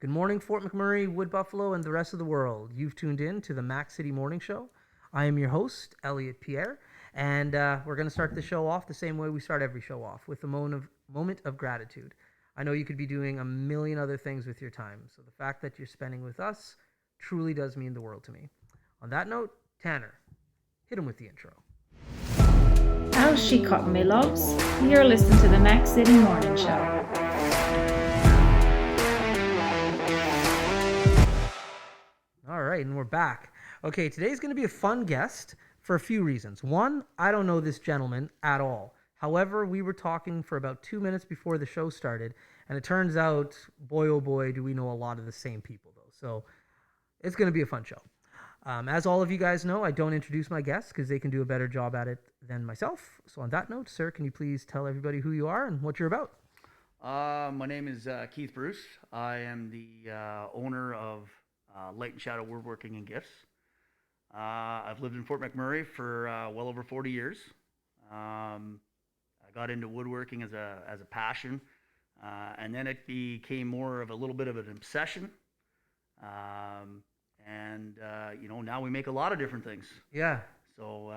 Good morning, Fort McMurray, Wood Buffalo, and the rest of the world. You've tuned in to the Mac City Morning Show. I am your host, Elliot Pierre, and we're going to start the show off the same way we start every show off, with a moment of gratitude. I know you could be doing a million other things with your time, so the fact that you're spending with us truly does mean the world to me. On that note, Tanner, hit him with the intro. How's she cutting, me loves? You're listening to the Mac City Morning Show. All right, and we're back. Okay, today's going to be a fun guest for a few reasons. One, I don't know this gentleman at all. However, we were talking for about 2 minutes before the show started, and it turns out, boy oh boy, do we know a lot of the same people, though. So it's going to be a fun show. As all of you guys know, I don't introduce my guests because they can do a better job at it than myself. So on that note, sir, can you please tell everybody who you are and what you're about? My name is Keith Bruce. I am the owner of Light and Shadow Woodworking and Gifts. I've lived in Fort McMurray for well over 40 years. I got into woodworking as a passion, and then it became more of a little bit of an obsession. Now we make a lot of different things. Yeah. So,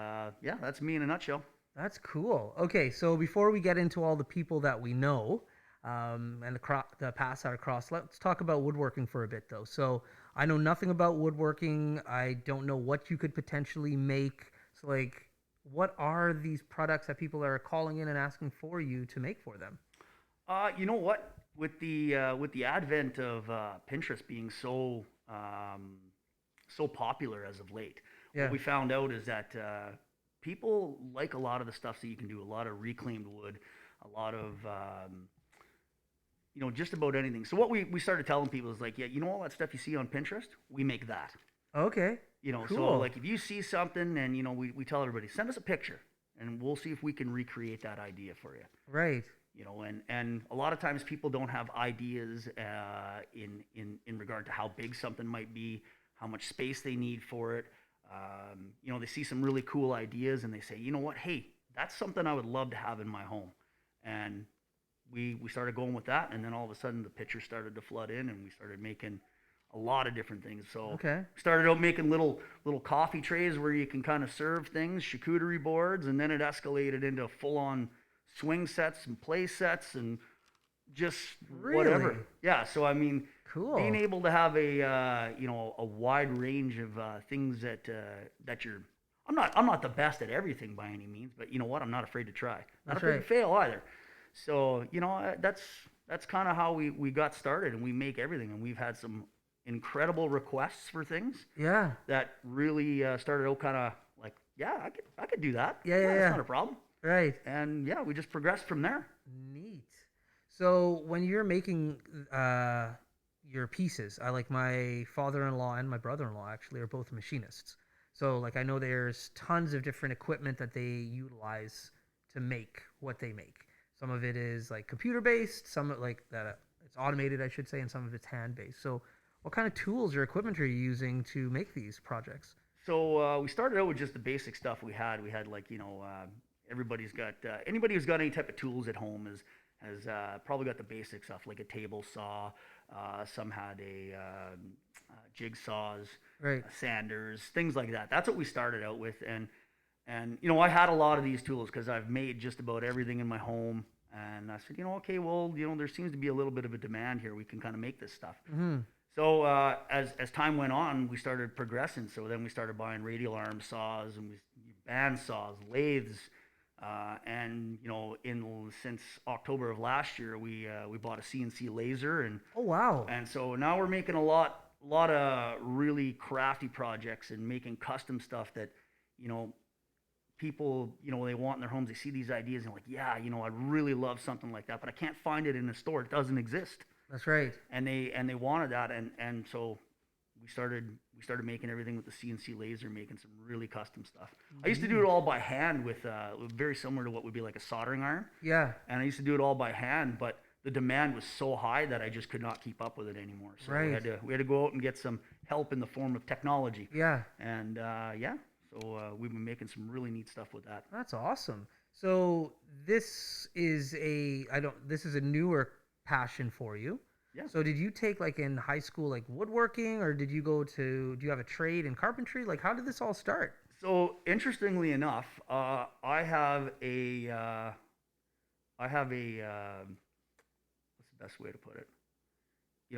that's me in a nutshell. That's cool. Okay, so before we get into all the people that we know and the paths that are crossed, let's talk about woodworking for a bit, though. So I know nothing about woodworking. I don't know what you could potentially make. So, what are these products that people are calling in and asking for you to make for them? You know what? With the advent of Pinterest being so popular as of late, what we found out is that people like a lot of the stuff that you can do. A lot of reclaimed wood, a lot of just about anything. So what we started telling people is all that stuff you see on Pinterest, we make that. Okay. Cool. So if you see something and we tell everybody, send us a picture and we'll see if we can recreate that idea for you. Right. And a lot of times people don't have ideas in regard to how big something might be, how much space they need for it. They see some really cool ideas and they say, you know what, hey, that's something I would love to have in my home. And we started going with that, and then all of a sudden the pictures started to flood in, and we started making a lot of different things. So started out making little coffee trays where you can kind of serve things, charcuterie boards, and then it escalated into full-on swing sets and play sets and just whatever. Yeah, so I mean, cool. Being able to have a wide range of things that you're. I'm not the best at everything by any means, but you know what? I'm not afraid to try. Not afraid to fail either. So that's kind of how we got started, and we make everything, and we've had some incredible requests for things. Yeah. That really started out kind of like, I could do that. Yeah. That's not a problem. Right. And we just progressed from there. Neat. So when you're making your pieces, my father-in-law and my brother-in-law actually are both machinists. So I know there's tons of different equipment that they utilize to make what they make. Some of it is computer-based, some that it's automated, I should say, and some of it's hand-based. So what kind of tools or equipment are you using to make these projects? So we started out with just the basic stuff we had. We had everybody's got anybody who's got any type of tools at home has probably got the basic stuff like a table saw. Some had jigsaws, right, sanders, things like that. That's what we started out with, and I had a lot of these tools because I've made just about everything in my home, and I said, okay, well, there seems to be a little bit of a demand here. We can kind of make this stuff. Mm-hmm. So as time went on, we started progressing. So then we started buying radial arm saws and band saws, lathes. Since October of last year, we bought a CNC laser, and oh wow! And so now we're making a lot of really crafty projects and making custom stuff that people they want in their homes. They see these ideas and I'd really love something like that, but I can't find it in a store. It doesn't exist. That's right. And they wanted that, and so we started making everything with the CNC laser, making some really custom stuff. I used to do it all by hand with very similar to what would be like a soldering iron. Yeah. And I used to do it all by hand, but the demand was so high that I just could not keep up with it anymore. So we had to go out and get some help in the form of technology. Yeah. And so we've been making some really neat stuff with that. That's awesome. So this is a newer passion for you. Yeah. So did you take like in high school like woodworking, or did you do you have a trade in carpentry? Like how did this all start? So interestingly enough, I have a what's the best way to put it?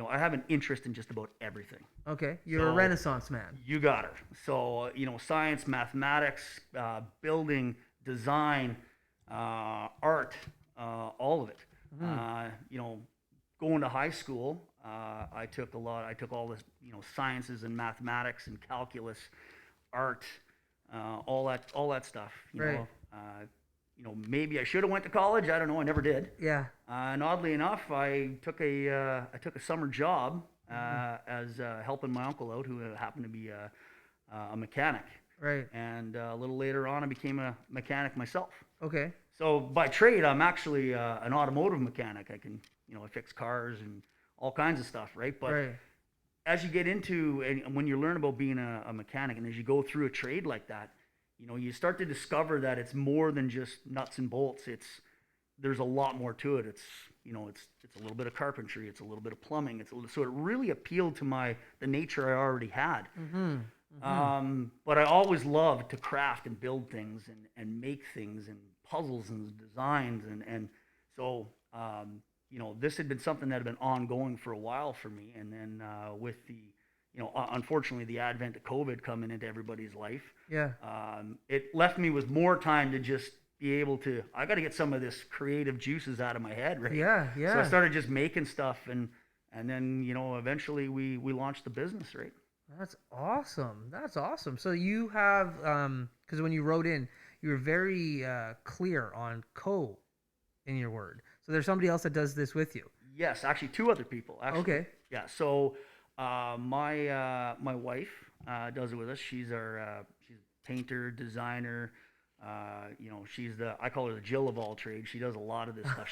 I have an interest in just about everything. Okay, you're a So Renaissance man. you got it. So science, mathematics, building, design, art, all of it. Hmm. Going to high school, I took all this, sciences and mathematics and calculus, art, all that stuff. Right. Maybe I should have went to college. I don't know. I never did. Yeah. And oddly enough, I took a summer job Mhm. as helping my uncle out, who happened to be a mechanic. Right. And a little later on, I became a mechanic myself. Okay. So by trade, I'm actually an automotive mechanic. I fix cars and all kinds of stuff, right? But Right. as you get into, and when you learn about being a mechanic, and as you go through a trade like that, you start to discover that it's more than just nuts and bolts. There's a lot more to it. It's a little bit of carpentry. It's a little bit of plumbing. So it really appealed to the nature I already had. Mm-hmm. Mm-hmm. But I always loved to craft and build things and make things and puzzles and designs. And so, this had been something that had been ongoing for a while for me. And then with unfortunately, the advent of COVID coming into everybody's life, Yeah. it left me with more time to just be able to, I got to get some of this creative juices out of my head, right? Yeah. So I Yeah. started just making stuff, and then eventually we launched the business, right? That's awesome. That's awesome. So you have because when you wrote in, you were very clear on co in your word. So there's somebody else that does this with you. Yes, actually, two other people. Actually, Okay. yeah. So my wife does it with us. She's a painter, designer. I call her the Jill of all trades. She does a lot of this stuff. Okay.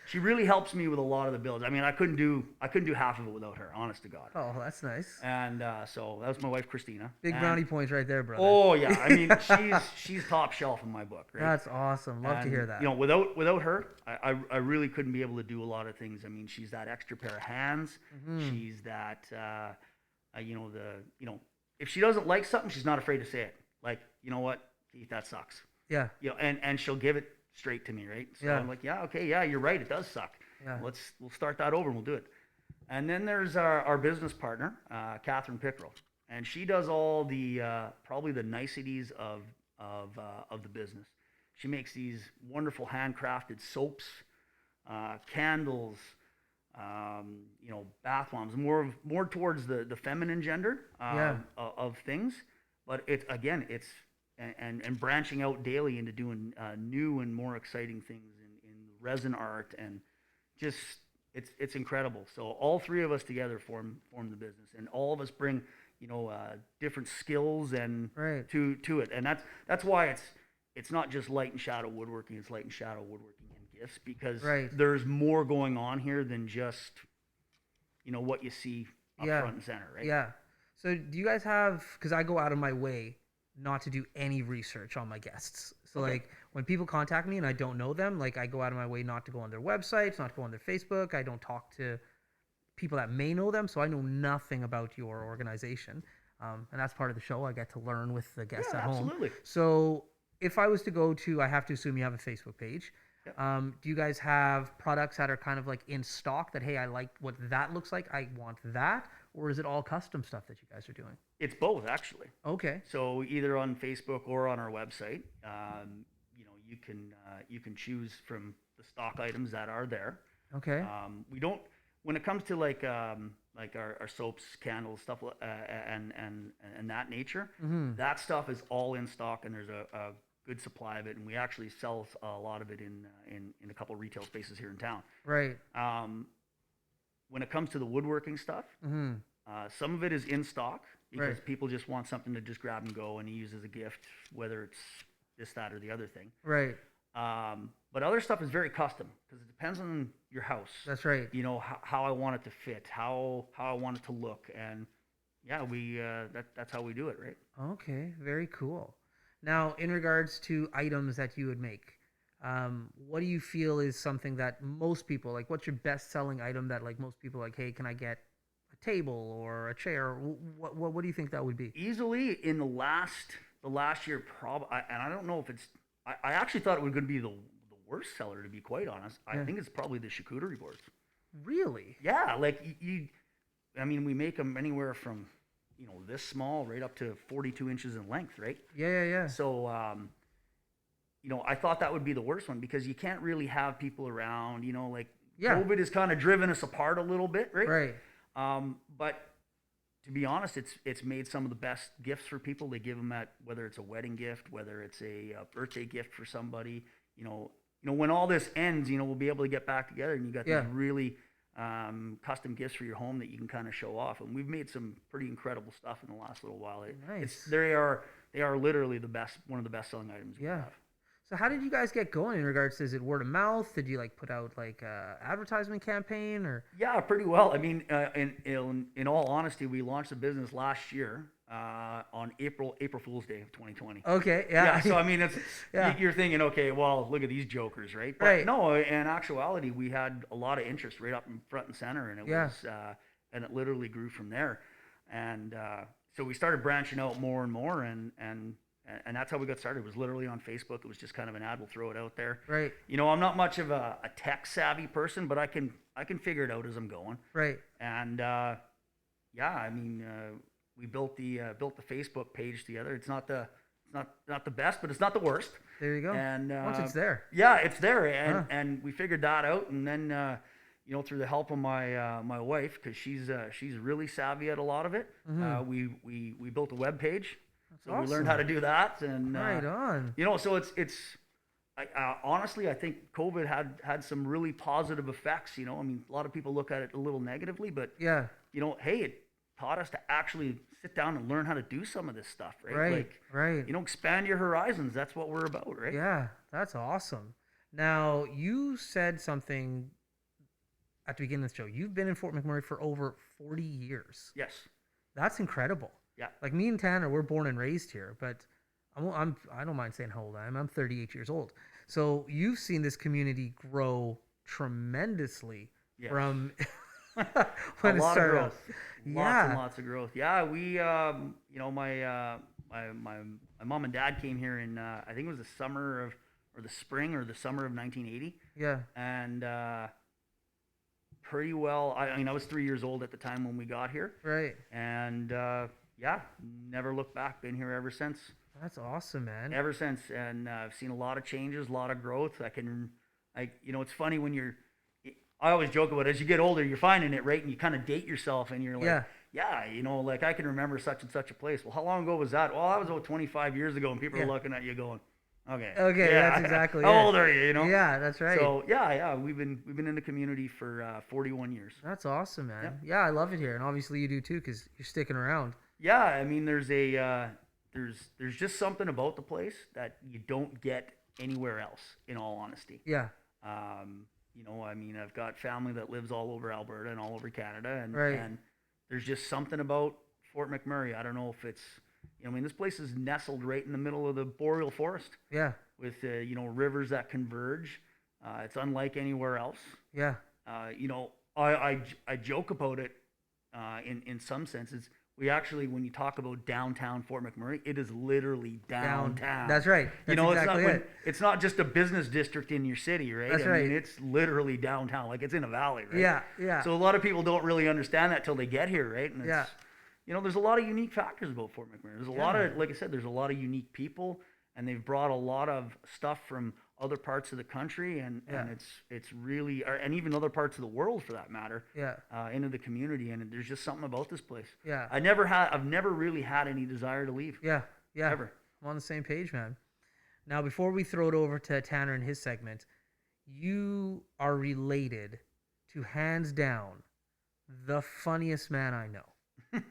She really helps me with a lot of the builds. I mean, I couldn't do half of it without her, honest to God. Oh, that's nice. And so that was my wife, Christina. Big And brownie points right there, brother. oh yeah, I mean, she's top shelf in my book, right? That's awesome. Love to hear And that. without her, I really couldn't be able to do a lot of things. I mean, she's that extra pair of hands. Hmm. She's that if she doesn't like something, she's not afraid to say it. Like, you know what, Keith, that sucks. Yeah. And she'll give it straight to me, right? So Yeah. I'm like, yeah, okay, yeah, you're right, it does suck. Yeah. We'll start that over and we'll do it. And then there's our business partner, Catherine Pickrell, and she does all the probably the niceties of the business. She makes these wonderful handcrafted soaps, candles, bath bombs, more towards the feminine gender Yeah. of things. But it's and branching out daily into doing new and more exciting things in resin art, and just it's incredible. So all three of us together form the business, and all of us bring different skills and Right. to it, and that's why it's not just Light and Shadow Woodworking. It's Light and Shadow Woodworking and Gifts, because Right. there's more going on here than just what you see up Yeah. front and center, right? Yeah. So do you guys have, because I go out of my way not to do any research on my guests. So Okay. like when people contact me and I don't know them, like I go out of my way not to go on their websites, not to go on their Facebook. I don't talk to people that may know them. So I know nothing about your organization. And that's part of the show. I get to learn with the guests Yeah, at home. absolutely. So if I was to go to, I have to assume you have a Facebook page. Yep. Do you guys have products that are kind of like in stock that, hey, I like what that looks like, I want that? Or is it all custom stuff that you guys are doing? It's both, actually. Okay. So either on Facebook or on our website, you can choose from the stock items that are there. Okay. We don't, when it comes to like our soaps, candles, stuff, and that nature, Mm-hmm. that stuff is all in stock, and there's a good supply of it, and we actually sell a lot of it in a couple of retail spaces here in town. Right. When it comes to the woodworking stuff, Mm-hmm. some of it is in stock because Right. people just want something to just grab and go and use as a gift, whether it's this, that, or the other thing. Right. But other stuff is very custom because it depends on your house. That's right. How I want it to fit, how I want it to look, and yeah, that's how we do it, right? Okay. Very cool. Now, in regards to items that you would make, What do you feel is something that most people like? What's your best selling item that like most people like? Hey, can I get a table or a chair? What do you think that would be? Easily in the last year, and I don't know if it's. I actually thought it was going to be the worst seller, to be quite honest. I Yeah. think it's probably the charcuterie boards. Really? Yeah, like I mean, we make them anywhere from this small right up to 42 inches in length, right? Yeah, yeah, yeah. So I thought that would be the worst one because you can't really have people around. Like Yeah. COVID has kind of driven us apart a little bit, right? Right. But to be honest, it's made some of the best gifts for people. They give them at whether it's a wedding gift, whether it's a birthday gift for somebody. When all this ends, we'll be able to get back together, and you got Yeah. these really custom gifts for your home that you can kind of show off. And we've made some pretty incredible stuff in the last little while. Nice. They are literally one of the best selling items we Yeah. have. So how did you guys get going in regards to, is it word of mouth? Did you like put out like a advertisement campaign or? Yeah, pretty well. I mean, in all honesty, we launched the business last year on April Fool's Day of 2020. Okay. Yeah. Yeah, so I mean, it's Yeah. you're thinking, okay, well, look at these jokers, right? But Right. no, in actuality, we had a lot of interest right up in front and center, and Yeah. and it literally grew from there. And so we started branching out more and more, and that's how we got started. It was literally on Facebook. It was just kind of an ad. We'll throw it out there. Right. I'm not much of a tech savvy person, but I can figure it out as I'm going. Right. And yeah, I mean, we built the Facebook page together. It's not the best, but it's not the worst. There you go. And Once it's there. yeah, it's there, and Huh. and we figured that out, and then through the help of my wife, because she's really savvy at a lot of it. We built a web page, so we learned how to do that, and Right on. so it's. Honestly, I think COVID had some really positive effects. I mean, a lot of people look at it a little negatively, but Yeah. hey, it taught us to actually sit down and learn how to do some of this stuff, right? Right. Like, Right. expand your horizons. That's what we're about, right? Yeah. That's awesome. Now you said something at the beginning of the show. You've been in Fort McMurray for over 40 years. Yes. That's incredible. Yeah. Like me and Tanner, we're born and raised here, but I don't mind saying how old I am. I'm 38 years old. So you've seen this community grow tremendously Yes. from A when it lot of started out. growth. Lots and Yeah. lots of growth. Yeah, we my mom and dad came here in I think it was the spring or the summer of 1980, Yeah. and pretty well. I mean, I was 3 years old at the time when we got here, Right. and yeah, never looked back. Been here ever since. That's awesome, man. Ever since, and I've seen a lot of changes, a lot of growth. It's funny when I always joke about it, as you get older, you're finding it, right? And you kind of date yourself, and you're like, like I can remember such and such a place. Well, how long ago was that? Well, that was about 25 years ago, and people are looking at you going, okay. Okay, yeah, that's exactly How it. old are you, Yeah, that's right. So, yeah, we've been in the community for 41 years. That's awesome, man. Yep. Yeah, I love it here, and obviously you do too, because you're sticking around. Yeah, I mean, there's just something about the place that you don't get anywhere else, in all honesty. Yeah. I mean, I've got family that lives all over Alberta and all over Canada, and Right. and there's just something about Fort McMurray. I don't know if it's, I mean, this place is nestled right in the middle of the boreal forest Yeah. with rivers that converge. It's unlike anywhere else. Yeah. I joke about it in some senses. We actually, when you talk about downtown Fort McMurray, it is literally downtown. That's right. That's exactly it. It's not just a business district in your city, right? That's I right. mean, it's literally downtown, like it's in a valley, right? Yeah. Yeah. So a lot of people don't really understand that till they get here, right? And Yeah. there's a lot of unique factors about Fort McMurray. There's a lot of, like I said, there's a lot of unique people, and they've brought a lot of stuff from other parts of the country, and it's really, and even other parts of the world for that matter, Yeah. into the community. And there's just something about this place. Yeah. I've never really had any desire to leave. Yeah. Yeah. Ever. I'm on the same page, man. Now, before we throw it over to Tanner and his segment, you are related to, hands down, the funniest man I know,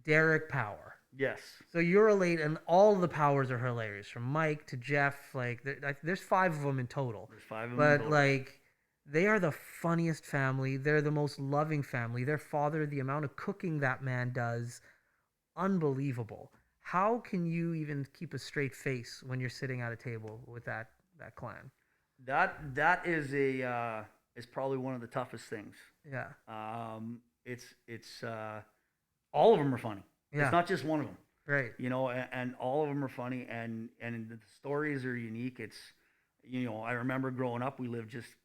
Derek Power. Yes. So you're related, and all the Powers are hilarious, from Mike to Jeff. Like, there's 5 of them in total. There's 5 of them. But total. like, they are the funniest family. They're the most loving family. Their father, the amount of cooking that man does, unbelievable. How can you even keep a straight face when you're sitting at a table with that clan? That is probably one of the toughest things. Yeah. It's all of them are funny. It's Yeah. not just one of them, Right. and all of them are funny, and the stories are unique. It's I remember growing up, we lived just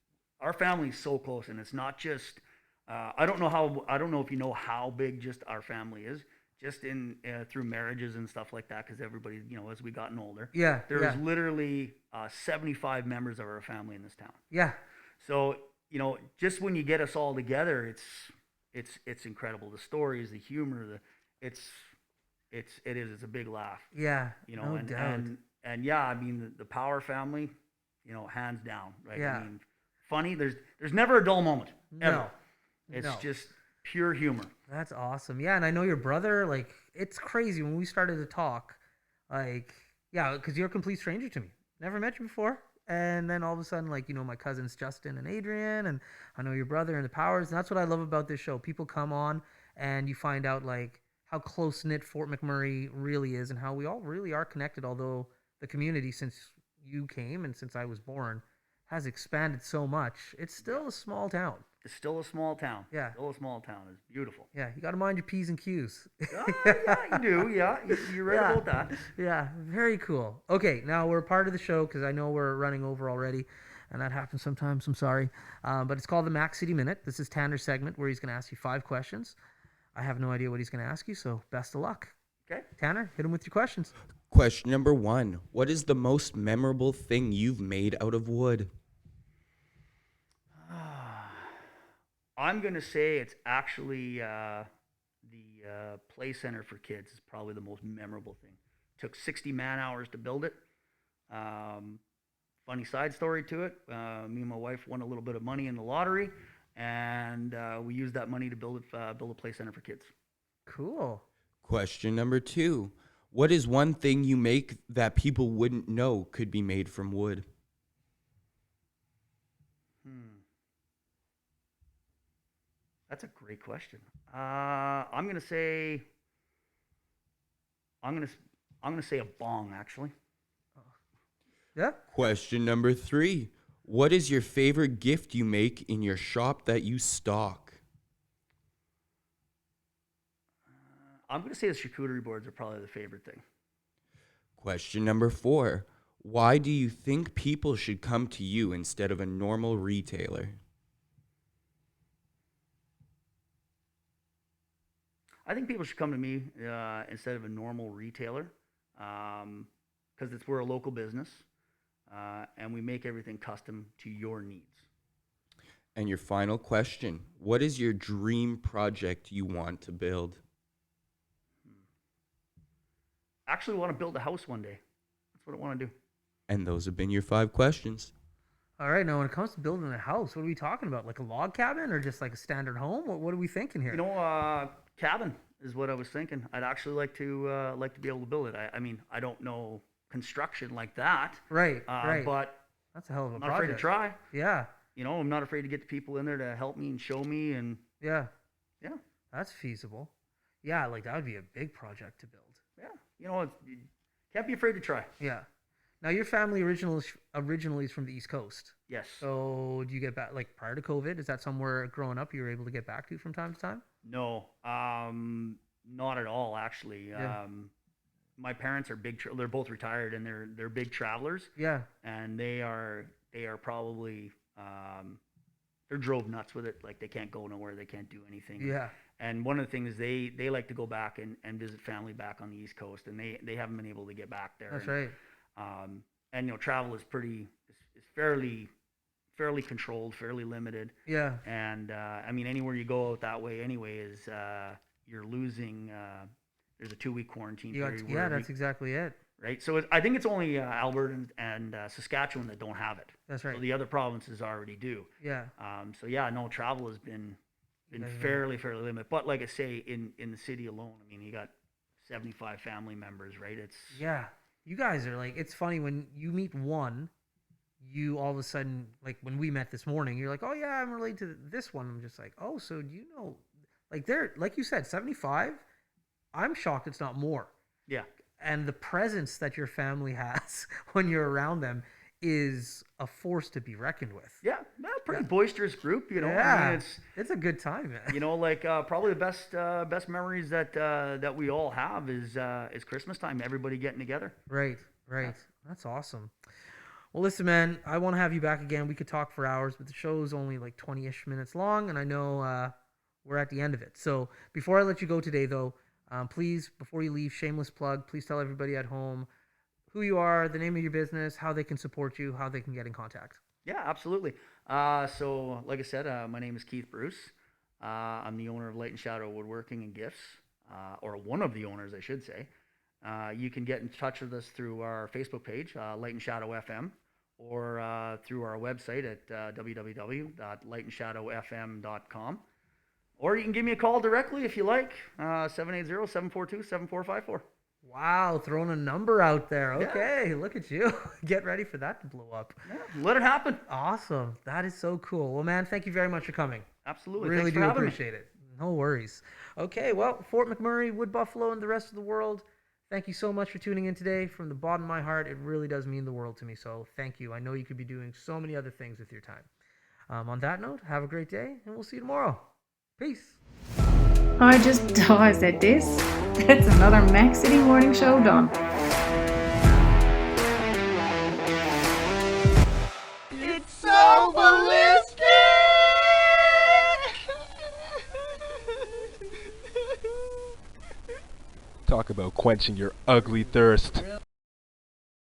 our family's so close, and it's not just. I don't know if you know how big just our family is, just in through marriages and stuff like that, because everybody, as we gotten older, Yeah. there was Yeah. literally 75 members of our family in this town. Yeah. So just when you get us all together, it's incredible. The stories, the humor, it's it's a big laugh. Yeah. No And doubt. yeah, I mean the Power family, hands down, right? Yeah. I mean, funny. There's never a dull moment ever. No. It's No. just pure humor. That's awesome. Yeah, and I know your brother, like, it's crazy when we started to talk, like, yeah, because you're a complete stranger to me. Never met you before. And then all of a sudden, like, my cousins Justin and Adrian, and I know your brother and the Powers. And that's what I love about this show. People come on and you find out, like, how close knit Fort McMurray really is and how we all really are connected. Although the community, since you came and since I was born, has expanded so much, it's still a small town. It's still a small town. Yeah. Still a small town. It's beautiful. Yeah, you got to mind your P's and Q's. Yeah, you do. Yeah, you're right Yeah. about that. Yeah, very cool. Okay, now we're part of the show because I know we're running over already, and that happens sometimes. I'm sorry. But it's called the Mac City Minute. This is Tanner's segment where he's going to ask you 5 questions. I have no idea what he's going to ask you, so best of luck. Okay. Tanner, hit him with your questions. Question number 1. What is the most memorable thing you've made out of wood? I'm going to say it's actually the play center for kids is probably the most memorable thing. Took 60 man hours to build it. Funny side story to it. Me and my wife won a little bit of money in the lottery, and we used that money to build a play center for kids. Cool. Question number 2. What is one thing you make that people wouldn't know could be made from wood? That's a great question. I'm gonna say a bong actually. Yeah. Question number 3. What is your favorite gift you make in your shop that you stock? I'm gonna say the charcuterie boards are probably the favorite thing. Question number 4. Why do you think people should come to you instead of a normal retailer? I think people should come to me instead of a normal retailer because we're a local business and we make everything custom to your needs. And your final question. What is your dream project you want to build? Actually, I want to build a house one day. That's what I want to do. And those have been your 5 questions. All right, now when it comes to building a house, what are we talking about? Like a log cabin or just like a standard home? What are we thinking here? Cabin is what I was thinking. I'd actually like to be able to build it. I mean, I don't know construction like that. Right, right. But that's a hell of a I'm not project. afraid to try. Yeah, I'm not afraid to get the people in there to help me and show me and yeah, yeah, that's feasible. Yeah, like that would be a big project to build. yeah. You can't be afraid to try. Yeah. Now your family originally is from the East Coast. Yes. So do you get back like prior to COVID? Is that somewhere growing up you were able to get back to from time to time? No, not at all. Actually, Yeah. my parents are they're both retired and they're big travelers. Yeah. And they are probably they're drove nuts with it. Like they can't go nowhere, they can't do anything. Yeah. And one of the things they like to go back and visit family back on the East Coast, and they haven't been able to get back there. That's and, right. And travel is fairly controlled, fairly limited. Yeah. And I mean, anywhere you go out that way, anyway, is you're losing. There's a 2-week quarantine period. Yeah, that's exactly it. Right. So I think it's only Alberta and Saskatchewan that don't have it. That's right. So the other provinces already do. Yeah. So yeah, no, travel has been fairly limited. But like I say, in the city alone, I mean, you got 75 family members, right? It's Yeah. You guys are like, it's funny when you meet one, you all of a sudden, like when we met this morning, you're like, oh yeah, I'm related to this one. I'm just like, oh, so do you know, like they're, like you said, 75? I'm shocked it's not more. yeah. And the presence that your family has when you're around them is a force to be reckoned with. Yeah, pretty boisterous group, you know. Yeah, I mean, it's a good time, man. you know, like probably the best memories that we all have is Christmas time. Everybody getting together. Right. That's awesome. Well, listen, man, I want to have you back again. We could talk for hours, but the show's only like 20-ish minutes long, and I know we're at the end of it. So before I let you go today, though, please, before you leave, shameless plug, please tell everybody at home who you are, the name of your business, how they can support you, how they can get in contact. Yeah, absolutely. So, like I said, my name is Keith Bruce. I'm the owner of Light and Shadow Woodworking and Gifts, or one of the owners, I should say. You can get in touch with us through our Facebook page, Light and Shadow FM, or through our website at www.lightandshadowfm.com. Or you can give me a call directly if you like, 780-742-7454. Wow, throwing a number out there. Yeah. Okay, look at you. Get ready for that to blow up. Yeah, let it happen. Awesome. That is so cool. Well, man, thank you very much for coming. Absolutely. Really Thanks for do having me. appreciate it. No worries. Okay, well, Fort McMurray, Wood Buffalo, and the rest of the world, thank you so much for tuning in today. From the bottom of my heart, it really does mean the world to me. So thank you. I know you could be doing so many other things with your time. On that note, have a great day, and we'll see you tomorrow. Peace. I said this. That's another Mac City Morning Show done. It's so ballistic! Talk about quenching your ugly thirst.